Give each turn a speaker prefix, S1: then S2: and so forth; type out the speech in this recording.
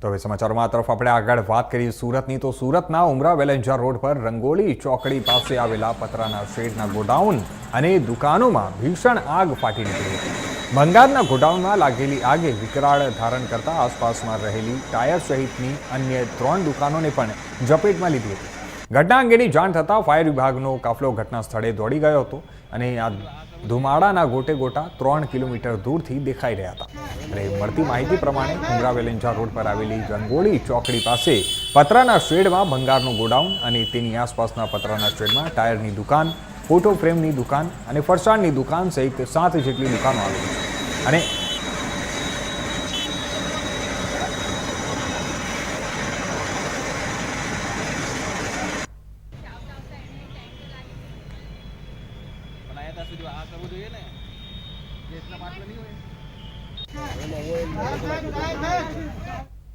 S1: તો હવે સમાચારોમાં આ તરફ આપણે આગળ વાત કરીએ સુરતની તો સુરતના ઉમરા વેલેન્જા રોડ પર રંગોળી ચોકડી પાસે આવેલા પતરાના શેડના ગોડાઉન અને દુકાનોમાં ભીષણ આગ ફાટી નીકળી હતી। ભંગારના ગોડાઉનમાં લાગેલી આગે વિકરાળ ધારણ કરતા આસપાસમાં રહેલી ટાયર સહિતની અન્ય 3 દુકાનોને પણ ઝપેટમાં લીધી હતી। ઘટના અંગેની જાણ થતાં ફાયર વિભાગનો કાફલો ઘટના સ્થળે દોડી ગયો હતો અને આ ધુમાડાના ગોટે ગોટા 3 કિલોમીટર દૂરથી દેખાઈ રહ્યા હતા। અને મળતી માહિતી પ્રમાણે ઉમરા વેલેન્જા રોડ પર આવેલી રંગોળી ચોકડી પાસે પતરાના શેડમાં ભંગારનું ગોડાઉન અને તેની આસપાસના પતરાના શેડમાં ટાયરની દુકાન, ફોટો ફ્રેમની દુકાન અને ફરસાણની દુકાન સહિત 7 જેટલી દુકાનો આવેલી છે। અને
S2: આ કરવું જોઈએ ને, એટલા માટલા નહીં હોય